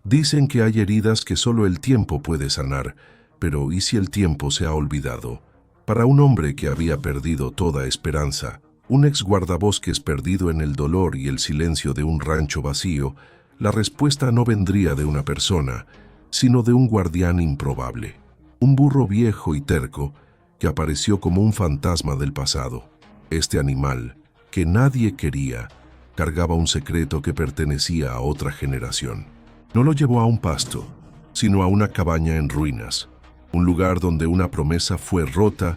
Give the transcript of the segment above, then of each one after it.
Dicen que hay heridas que solo el tiempo puede sanar, pero ¿y si el tiempo se ha olvidado? Para un hombre que había perdido toda esperanza, un ex guardabosques perdido en el dolor y el silencio de un rancho vacío, la respuesta no vendría de una persona, sino de un guardián improbable. Un burro viejo y terco que apareció como un fantasma del pasado. Este animal, que nadie quería, cargaba un secreto que pertenecía a otra generación. No lo llevó a un pasto, sino a una cabaña en ruinas, un lugar donde una promesa fue rota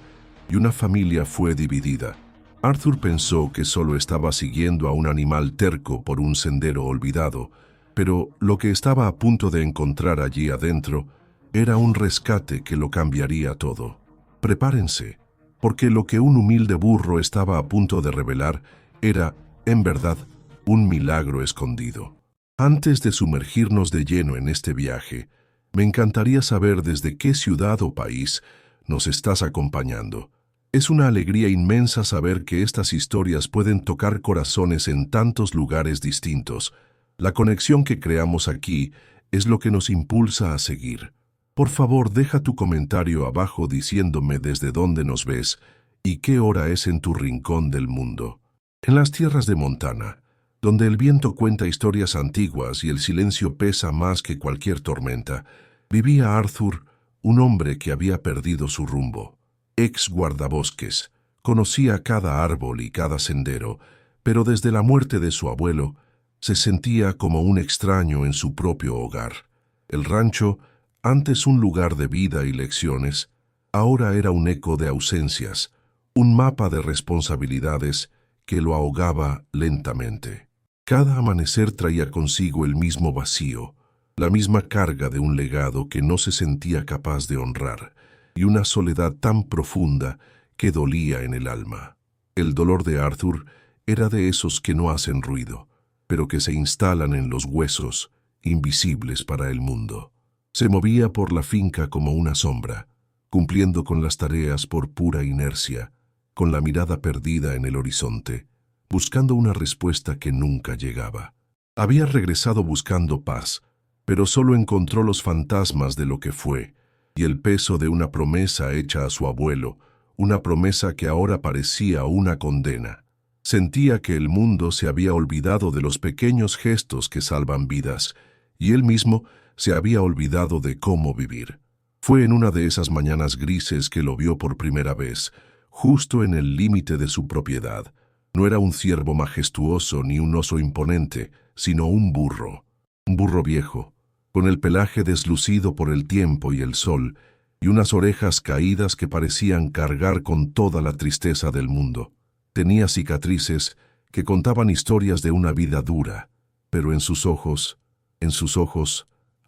y una familia fue dividida. Arthur pensó que solo estaba siguiendo a un animal terco por un sendero olvidado, pero lo que estaba a punto de encontrar allí adentro era un rescate que lo cambiaría todo. Prepárense, porque lo que un humilde burro estaba a punto de revelar era, en verdad, un milagro escondido. Antes de sumergirnos de lleno en este viaje, me encantaría saber desde qué ciudad o país nos estás acompañando. Es una alegría inmensa saber que estas historias pueden tocar corazones en tantos lugares distintos. La conexión que creamos aquí es lo que nos impulsa a seguir. Por favor, deja tu comentario abajo diciéndome desde dónde nos ves y qué hora es en tu rincón del mundo. En las tierras de Montana, donde el viento cuenta historias antiguas y el silencio pesa más que cualquier tormenta, vivía Arthur, un hombre que había perdido su rumbo. Ex guardabosques, conocía cada árbol y cada sendero, pero desde la muerte de su abuelo, se sentía como un extraño en su propio hogar. El rancho, antes un lugar de vida y lecciones, ahora era un eco de ausencias, un mapa de responsabilidades que lo ahogaba lentamente. Cada amanecer traía consigo el mismo vacío, la misma carga de un legado que no se sentía capaz de honrar, y una soledad tan profunda que dolía en el alma. El dolor de Arthur era de esos que no hacen ruido, pero que se instalan en los huesos, invisibles para el mundo. Se movía por la finca como una sombra, cumpliendo con las tareas por pura inercia, con la mirada perdida en el horizonte, buscando una respuesta que nunca llegaba. Había regresado buscando paz, pero solo encontró los fantasmas de lo que fue, y el peso de una promesa hecha a su abuelo, una promesa que ahora parecía una condena. Sentía que el mundo se había olvidado de los pequeños gestos que salvan vidas, y él mismo se había olvidado de cómo vivir. Fue en una de esas mañanas grises que lo vio por primera vez, justo en el límite de su propiedad. No era un ciervo majestuoso ni un oso imponente, sino un burro viejo, con el pelaje deslucido por el tiempo y el sol, y unas orejas caídas que parecían cargar con toda la tristeza del mundo. Tenía cicatrices que contaban historias de una vida dura, pero en sus ojos,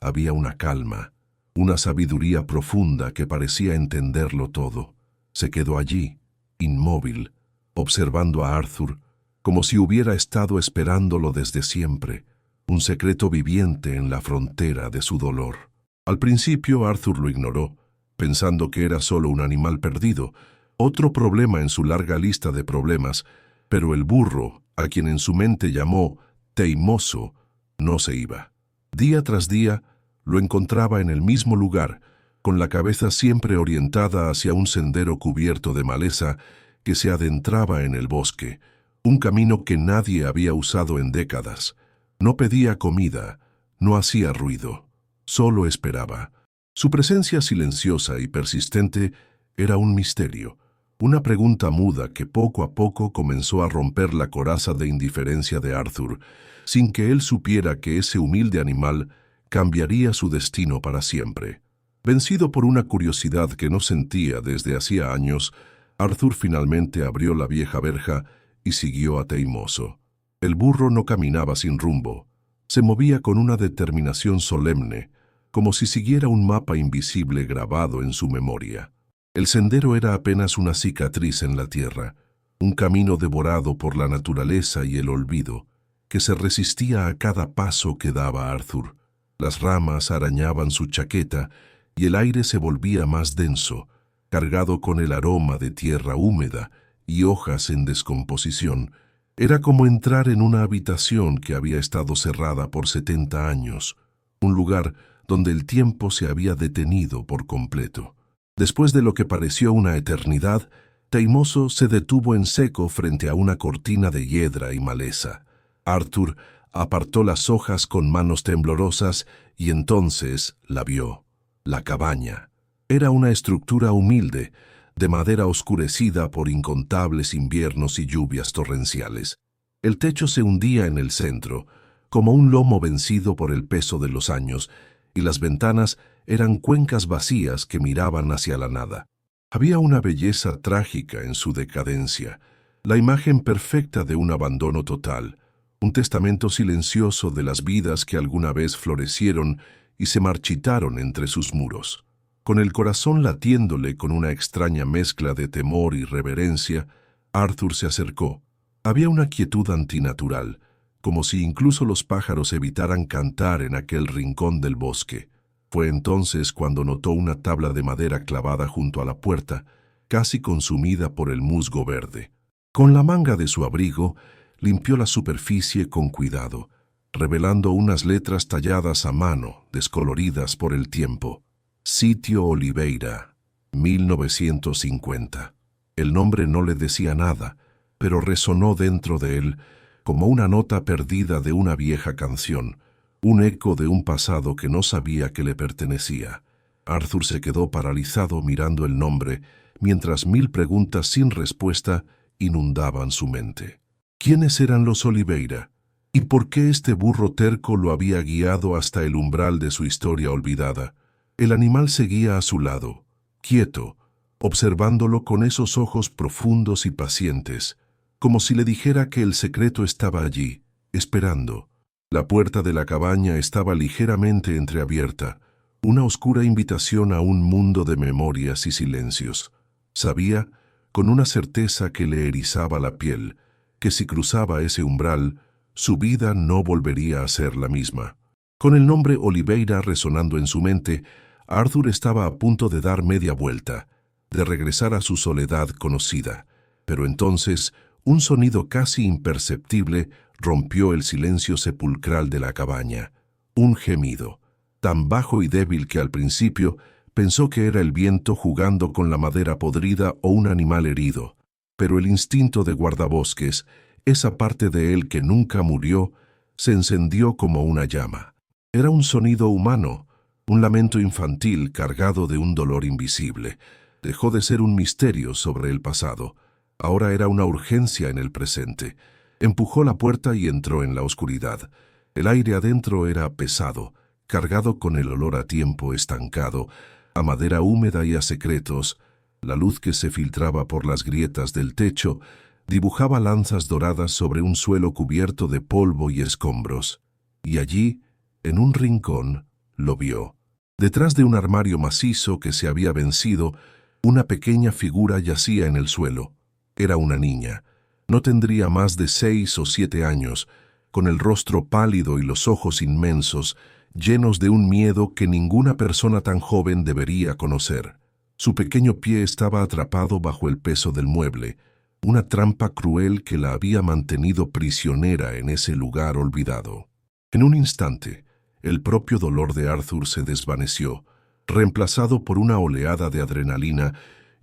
había una calma, una sabiduría profunda que parecía entenderlo todo. Se quedó allí, inmóvil, observando a Arthur, como si hubiera estado esperándolo desde siempre, un secreto viviente en la frontera de su dolor. Al principio Arthur lo ignoró, pensando que era solo un animal perdido, otro problema en su larga lista de problemas, pero el burro, a quien en su mente llamó Teimoso, no se iba. Día tras día lo encontraba en el mismo lugar, con la cabeza siempre orientada hacia un sendero cubierto de maleza que se adentraba en el bosque, un camino que nadie había usado en décadas. No pedía comida, no hacía ruido, solo esperaba. Su presencia silenciosa y persistente era un misterio, una pregunta muda que poco a poco comenzó a romper la coraza de indiferencia de Arthur, sin que él supiera que ese humilde animal cambiaría su destino para siempre. Vencido por una curiosidad que no sentía desde hacía años, Arthur finalmente abrió la vieja verja y siguió a Teimoso. El burro no caminaba sin rumbo, se movía con una determinación solemne, como si siguiera un mapa invisible grabado en su memoria. El sendero era apenas una cicatriz en la tierra, un camino devorado por la naturaleza y el olvido, que se resistía a cada paso que daba Arthur. Las ramas arañaban su chaqueta y el aire se volvía más denso, cargado con el aroma de tierra húmeda y hojas en descomposición. Era como entrar en una habitación que había estado cerrada por 70 años, un lugar donde el tiempo se había detenido por completo. Después de lo que pareció una eternidad, Teimoso se detuvo en seco frente a una cortina de hiedra y maleza. Arthur apartó las hojas con manos temblorosas y entonces la vio. La cabaña. Era una estructura humilde, de madera oscurecida por incontables inviernos y lluvias torrenciales. El techo se hundía en el centro, como un lomo vencido por el peso de los años, y las ventanas eran cuencas vacías que miraban hacia la nada. Había una belleza trágica en su decadencia, la imagen perfecta de un abandono total, un testamento silencioso de las vidas que alguna vez florecieron y se marchitaron entre sus muros. Con el corazón latiéndole con una extraña mezcla de temor y reverencia, Arthur se acercó. Había una quietud antinatural, como si incluso los pájaros evitaran cantar en aquel rincón del bosque. Fue entonces cuando notó una tabla de madera clavada junto a la puerta, casi consumida por el musgo verde. Con la manga de su abrigo, limpió la superficie con cuidado, revelando unas letras talladas a mano, descoloridas por el tiempo. Sitio Oliveira, 1950. El nombre no le decía nada, pero resonó dentro de él como una nota perdida de una vieja canción, un eco de un pasado que no sabía que le pertenecía. Arthur se quedó paralizado mirando el nombre, mientras 1000 preguntas sin respuesta inundaban su mente. ¿Quiénes eran los Oliveira? ¿Y por qué este burro terco lo había guiado hasta el umbral de su historia olvidada? El animal seguía a su lado, quieto, observándolo con esos ojos profundos y pacientes, como si le dijera que el secreto estaba allí, esperando. La puerta de la cabaña estaba ligeramente entreabierta, una oscura invitación a un mundo de memorias y silencios. Sabía, con una certeza que le erizaba la piel, que si cruzaba ese umbral, su vida no volvería a ser la misma. Con el nombre Oliveira resonando en su mente, Arthur estaba a punto de dar media vuelta, de regresar a su soledad conocida. Pero entonces, un sonido casi imperceptible rompió el silencio sepulcral de la cabaña. Un gemido, tan bajo y débil que al principio pensó que era el viento jugando con la madera podrida o un animal herido. Pero el instinto de guardabosques, esa parte de él que nunca murió, se encendió como una llama. Era un sonido humano, un lamento infantil cargado de un dolor invisible. Dejó de ser un misterio sobre el pasado. Ahora era una urgencia en el presente. Empujó la puerta y entró en la oscuridad. El aire adentro era pesado, cargado con el olor a tiempo estancado, a madera húmeda y a secretos. La luz que se filtraba por las grietas del techo dibujaba lanzas doradas sobre un suelo cubierto de polvo y escombros. Y allí, en un rincón, lo vio. Detrás de un armario macizo que se había vencido, una pequeña figura yacía en el suelo. Era una niña. No tendría más de 6 o 7 años, con el rostro pálido y los ojos inmensos, llenos de un miedo que ninguna persona tan joven debería conocer. Su pequeño pie estaba atrapado bajo el peso del mueble, una trampa cruel que la había mantenido prisionera en ese lugar olvidado. En un instante, el propio dolor de Arthur se desvaneció, reemplazado por una oleada de adrenalina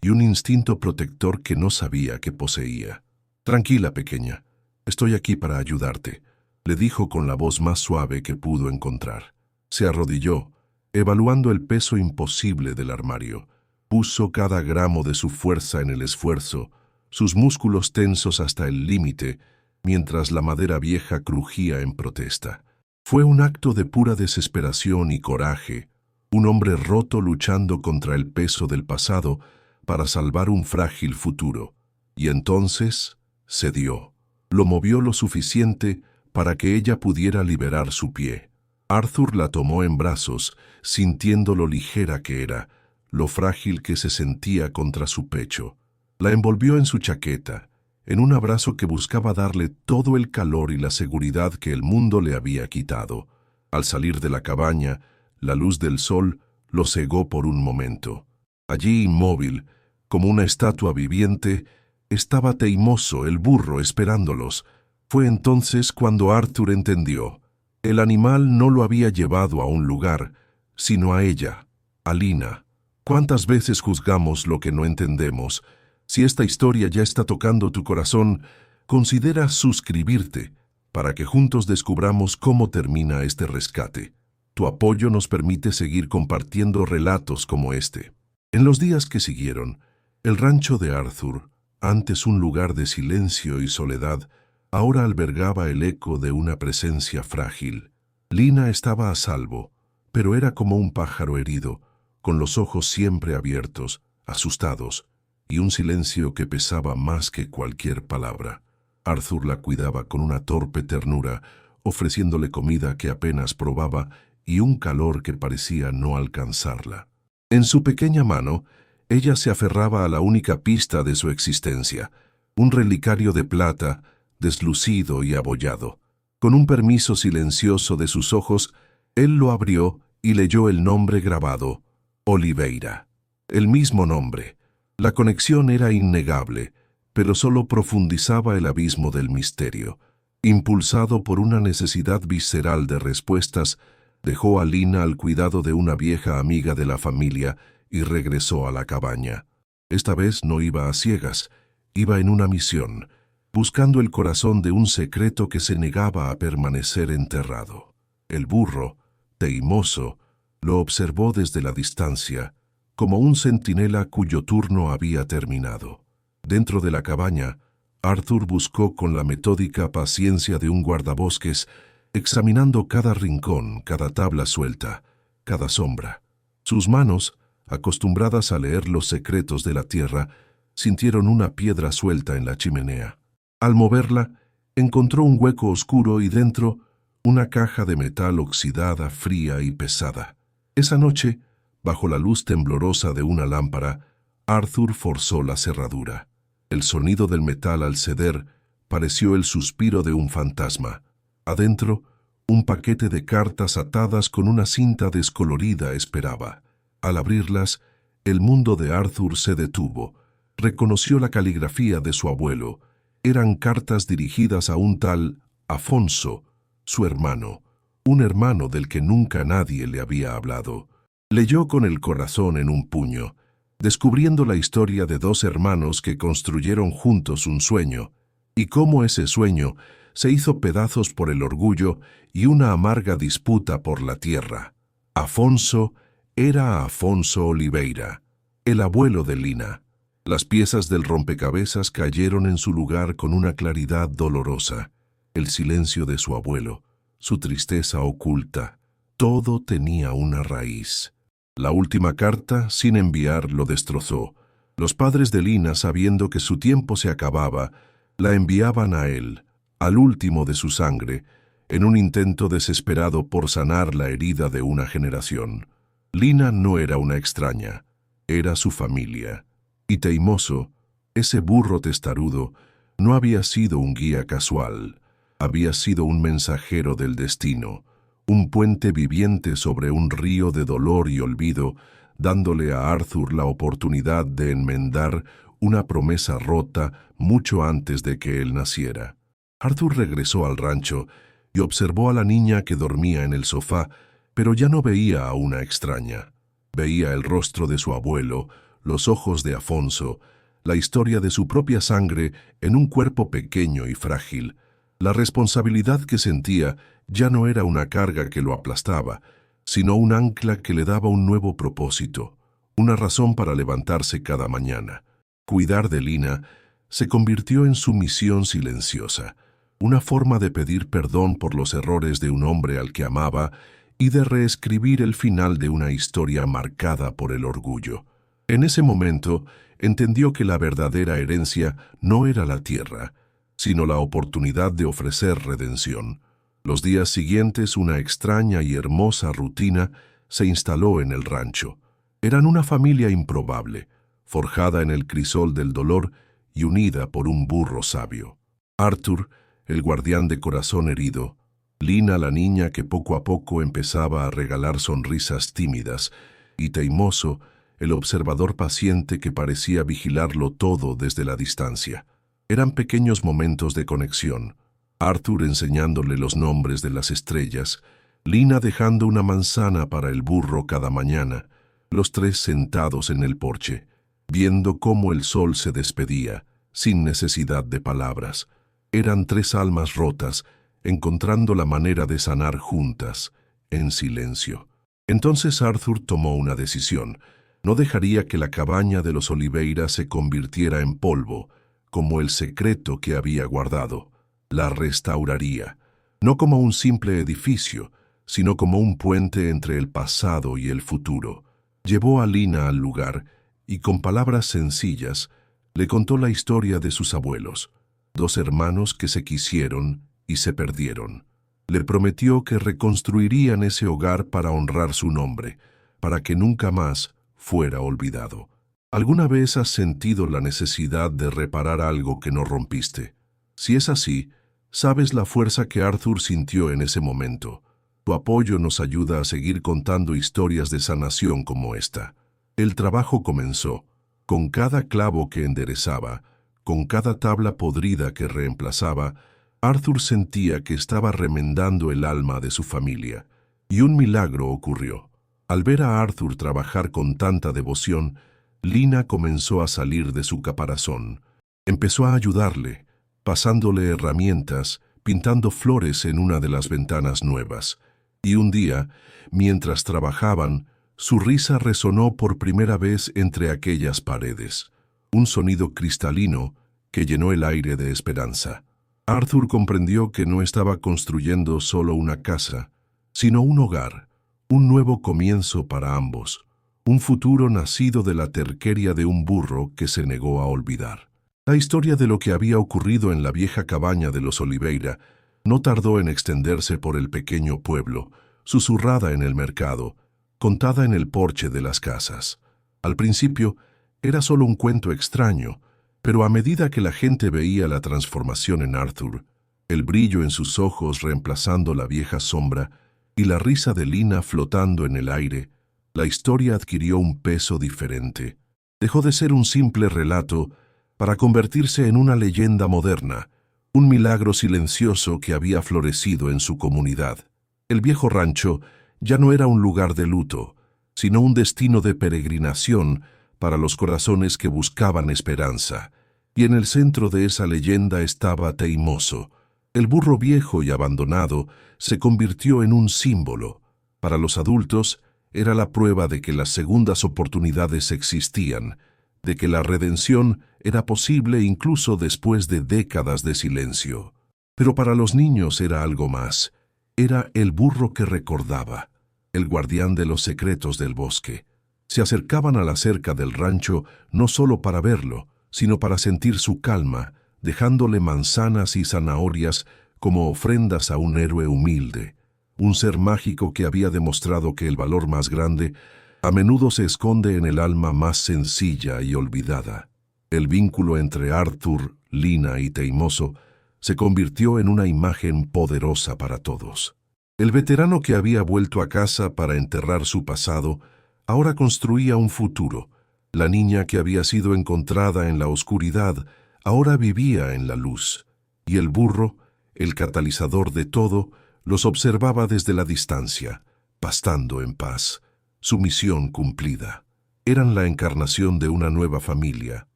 y un instinto protector que no sabía que poseía. «Tranquila, pequeña, estoy aquí para ayudarte», le dijo con la voz más suave que pudo encontrar. Se arrodilló, evaluando el peso imposible del armario. Puso cada gramo de su fuerza en el esfuerzo, sus músculos tensos hasta el límite, mientras la madera vieja crujía en protesta. Fue un acto de pura desesperación y coraje, un hombre roto luchando contra el peso del pasado para salvar un frágil futuro. Y entonces cedió. Lo movió lo suficiente para que ella pudiera liberar su pie. Arthur la tomó en brazos, sintiendo lo ligera que era, lo frágil que se sentía contra su pecho. La envolvió en su chaqueta, en un abrazo que buscaba darle todo el calor y la seguridad que el mundo le había quitado. Al salir de la cabaña, la luz del sol lo cegó por un momento. Allí, inmóvil, como una estatua viviente, estaba Teimoso, el burro, esperándolos. Fue entonces cuando Arthur entendió. El animal no lo había llevado a un lugar, sino a ella, a Lina. ¿Cuántas veces juzgamos lo que no entendemos? Si esta historia ya está tocando tu corazón, considera suscribirte para que juntos descubramos cómo termina este rescate. Tu apoyo nos permite seguir compartiendo relatos como este. En los días que siguieron, el rancho de Arthur, antes un lugar de silencio y soledad, ahora albergaba el eco de una presencia frágil. Lina estaba a salvo, pero era como un pájaro herido, con los ojos siempre abiertos, asustados, y un silencio que pesaba más que cualquier palabra. Arthur la cuidaba con una torpe ternura, ofreciéndole comida que apenas probaba y un calor que parecía no alcanzarla. En su pequeña mano, ella se aferraba a la única pista de su existencia, un relicario de plata, deslucido y abollado. Con un permiso silencioso de sus ojos, él lo abrió y leyó el nombre grabado, Oliveira. El mismo nombre. La conexión era innegable, pero solo profundizaba el abismo del misterio. Impulsado por una necesidad visceral de respuestas, dejó a Lina al cuidado de una vieja amiga de la familia y regresó a la cabaña. Esta vez no iba a ciegas, iba en una misión, buscando el corazón de un secreto que se negaba a permanecer enterrado. El burro, teimoso, lo observó desde la distancia, como un centinela cuyo turno había terminado. Dentro de la cabaña, Arthur buscó con la metódica paciencia de un guardabosques, examinando cada rincón, cada tabla suelta, cada sombra. Sus manos, acostumbradas a leer los secretos de la tierra, sintieron una piedra suelta en la chimenea. Al moverla, encontró un hueco oscuro y dentro una caja de metal oxidada, fría y pesada. Esa noche, bajo la luz temblorosa de una lámpara, Arthur forzó la cerradura. El sonido del metal al ceder pareció el suspiro de un fantasma. Adentro, un paquete de cartas atadas con una cinta descolorida esperaba. Al abrirlas, el mundo de Arthur se detuvo. Reconoció la caligrafía de su abuelo. Eran cartas dirigidas a un tal Afonso, su hermano, un hermano del que nunca nadie le había hablado. Leyó con el corazón en un puño, descubriendo la historia de dos hermanos que construyeron juntos un sueño, y cómo ese sueño se hizo pedazos por el orgullo y una amarga disputa por la tierra. Afonso era Afonso Oliveira, el abuelo de Lina. Las piezas del rompecabezas cayeron en su lugar con una claridad dolorosa. El silencio de su abuelo, su tristeza oculta, todo tenía una raíz. La última carta, sin enviar, lo destrozó. Los padres de Lina, sabiendo que su tiempo se acababa, la enviaban a él, al último de su sangre, en un intento desesperado por sanar la herida de una generación. Lina no era una extraña, era su familia. Y teimoso, ese burro testarudo, no había sido un guía casual, había sido un mensajero del destino, un puente viviente sobre un río de dolor y olvido, dándole a Arthur la oportunidad de enmendar una promesa rota mucho antes de que él naciera. Arthur regresó al rancho y observó a la niña que dormía en el sofá, pero ya no veía a una extraña. Veía el rostro de su abuelo, los ojos de Afonso, la historia de su propia sangre en un cuerpo pequeño y frágil. La responsabilidad que sentía ya no era una carga que lo aplastaba, sino un ancla que le daba un nuevo propósito, una razón para levantarse cada mañana. Cuidar de Lina se convirtió en su misión silenciosa, una forma de pedir perdón por los errores de un hombre al que amaba y de reescribir el final de una historia marcada por el orgullo. En ese momento, entendió que la verdadera herencia no era la tierra, sino la oportunidad de ofrecer redención. Los días siguientes, una extraña y hermosa rutina se instaló en el rancho. Eran una familia improbable, forjada en el crisol del dolor y unida por un burro sabio. Arthur, el guardián de corazón herido; Lina, la niña que poco a poco empezaba a regalar sonrisas tímidas; y teimoso, el observador paciente que parecía vigilarlo todo desde la distancia. Eran pequeños momentos de conexión, Arthur enseñándole los nombres de las estrellas, Lina dejando una manzana para el burro cada mañana, los tres sentados en el porche, viendo cómo el sol se despedía, sin necesidad de palabras. Eran tres almas rotas, encontrando la manera de sanar juntas, en silencio. Entonces Arthur tomó una decisión. No dejaría que la cabaña de los Oliveira se convirtiera en polvo, como el secreto que había guardado. La restauraría, no como un simple edificio, sino como un puente entre el pasado y el futuro. Llevó a Lina al lugar y con palabras sencillas le contó la historia de sus abuelos, dos hermanos que se quisieron y se perdieron. Le prometió que reconstruirían ese hogar para honrar su nombre, para que nunca más fuera olvidado. ¿Alguna vez has sentido la necesidad de reparar algo que no rompiste? Si es así, sabes la fuerza que Arthur sintió en ese momento. Tu apoyo nos ayuda a seguir contando historias de sanación como esta. El trabajo comenzó, con cada clavo que enderezaba, con cada tabla podrida que reemplazaba. Arthur sentía que estaba remendando el alma de su familia. Y un milagro ocurrió. Al ver a Arthur trabajar con tanta devoción, Lina comenzó a salir de su caparazón. Empezó a ayudarle, pasándole herramientas, pintando flores en una de las ventanas nuevas. Y un día, mientras trabajaban, su risa resonó por primera vez entre aquellas paredes. Un sonido cristalino que llenó el aire de esperanza. Arthur comprendió que no estaba construyendo solo una casa, sino un hogar, un nuevo comienzo para ambos, un futuro nacido de la terquería de un burro que se negó a olvidar. La historia de lo que había ocurrido en la vieja cabaña de los Oliveira no tardó en extenderse por el pequeño pueblo, susurrada en el mercado, contada en el porche de las casas. Al principio era solo un cuento extraño, pero a medida que la gente veía la transformación en Arthur, el brillo en sus ojos reemplazando la vieja sombra y la risa de Lina flotando en el aire, la historia adquirió un peso diferente. Dejó de ser un simple relato para convertirse en una leyenda moderna, un milagro silencioso que había florecido en su comunidad. El viejo rancho ya no era un lugar de luto, sino un destino de peregrinación para los corazones que buscaban esperanza. Y en el centro de esa leyenda estaba Teimoso. El burro viejo y abandonado se convirtió en un símbolo. Para los adultos era la prueba de que las segundas oportunidades existían, de que la redención era posible incluso después de décadas de silencio. Pero para los niños era algo más. Era el burro que recordaba, el guardián de los secretos del bosque. Se acercaban a la cerca del rancho no solo para verlo, sino para sentir su calma, dejándole manzanas y zanahorias como ofrendas a un héroe humilde, un ser mágico que había demostrado que el valor más grande a menudo se esconde en el alma más sencilla y olvidada. El vínculo entre Arthur, Lina y Teimoso se convirtió en una imagen poderosa para todos. El veterano que había vuelto a casa para enterrar su pasado, ahora construía un futuro. La niña que había sido encontrada en la oscuridad, ahora vivía en la luz. Y el burro, el catalizador de todo, los observaba desde la distancia, pastando en paz. Su misión cumplida. Eran la encarnación de una nueva familia,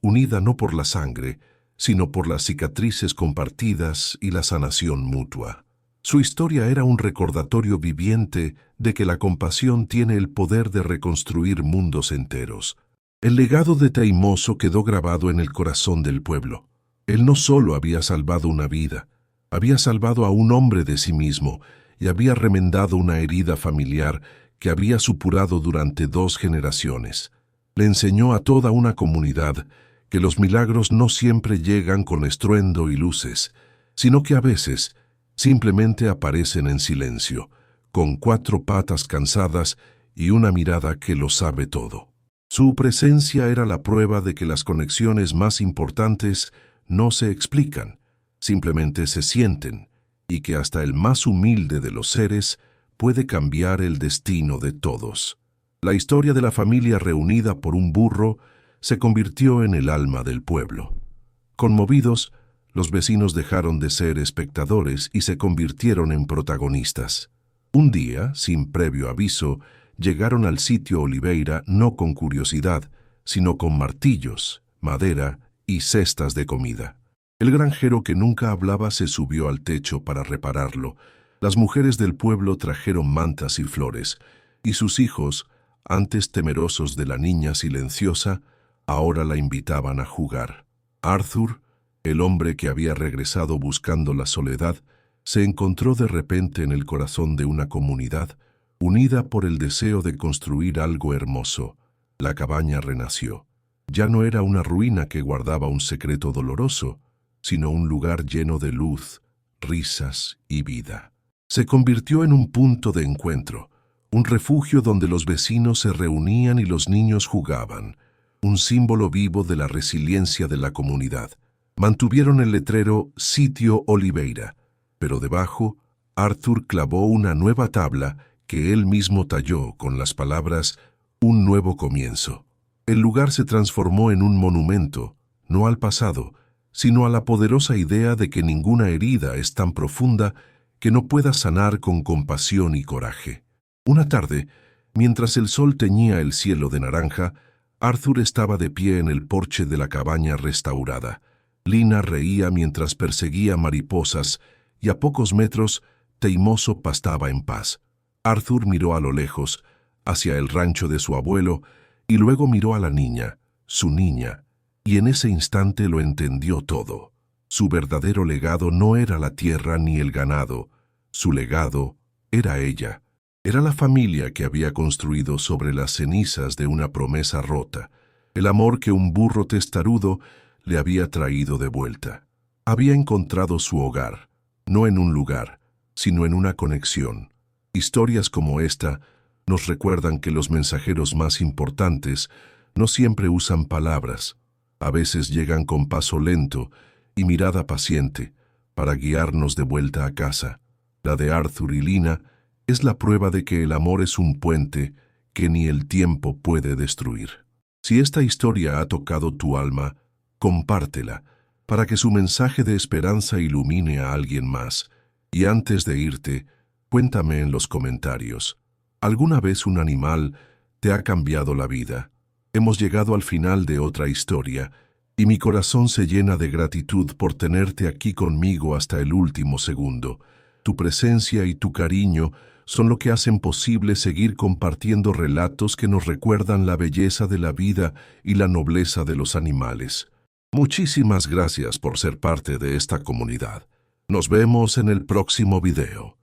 unida no por la sangre, sino por las cicatrices compartidas y la sanación mutua. Su historia era un recordatorio viviente de que la compasión tiene el poder de reconstruir mundos enteros. El legado de Teimoso quedó grabado en el corazón del pueblo. Él no solo había salvado una vida, había salvado a un hombre de sí mismo y había remendado una herida familiar que había supurado durante 2 generaciones. Le enseñó a toda una comunidad que los milagros no siempre llegan con estruendo y luces, sino que a veces simplemente aparecen en silencio, con 4 patas cansadas y una mirada que lo sabe todo. Su presencia era la prueba de que las conexiones más importantes no se explican, simplemente se sienten, y que hasta el más humilde de los seres puede cambiar el destino de todos. La historia de la familia reunida por un burro se convirtió en el alma del pueblo. Conmovidos, Los vecinos dejaron de ser espectadores y se convirtieron en protagonistas. Un día, sin previo aviso, llegaron al sitio Oliveira no con curiosidad, sino con martillos, madera y cestas de comida. El granjero que nunca hablaba se subió al techo para repararlo. Las mujeres del pueblo trajeron mantas y flores, y sus hijos, antes temerosos de la niña silenciosa, ahora la invitaban a jugar. Arthur, el hombre que había regresado buscando la soledad, se encontró de repente en el corazón de una comunidad, unida por el deseo de construir algo hermoso. La cabaña renació. Ya no era una ruina que guardaba un secreto doloroso, sino un lugar lleno de luz, risas y vida. Se convirtió en un punto de encuentro, un refugio donde los vecinos se reunían y los niños jugaban, un símbolo vivo de la resiliencia de la comunidad. Mantuvieron el letrero Sitio Oliveira, pero debajo, Arthur clavó una nueva tabla que él mismo talló con las palabras «Un nuevo comienzo». El lugar se transformó en un monumento, no al pasado, sino a la poderosa idea de que ninguna herida es tan profunda que no pueda sanar con compasión y coraje. Una tarde, mientras el sol teñía el cielo de naranja, Arthur estaba de pie en el porche de la cabaña restaurada. Lina reía mientras perseguía mariposas y a pocos metros, Teimoso pastaba en paz. Arthur miró a lo lejos, hacia el rancho de su abuelo, y luego miró a la niña, su niña, y en ese instante lo entendió todo. Su verdadero legado no era la tierra ni el ganado, su legado era ella. Era la familia que había construido sobre las cenizas de una promesa rota, el amor que un burro testarudo le había traído de vuelta. Había encontrado su hogar, no en un lugar, sino en una conexión. Historias como esta nos recuerdan que los mensajeros más importantes no siempre usan palabras. A veces llegan con paso lento y mirada paciente para guiarnos de vuelta a casa. La de Arthur y Lina es la prueba de que el amor es un puente que ni el tiempo puede destruir. Si esta historia ha tocado tu alma, compártela para que su mensaje de esperanza ilumine a alguien más. Y antes de irte, cuéntame en los comentarios, ¿alguna vez un animal te ha cambiado la vida? Hemos llegado al final de otra historia, y mi corazón se llena de gratitud por tenerte aquí conmigo hasta el último segundo. Tu presencia y tu cariño son lo que hacen posible seguir compartiendo relatos que nos recuerdan la belleza de la vida y la nobleza de los animales. Muchísimas gracias por ser parte de esta comunidad. Nos vemos en el próximo video.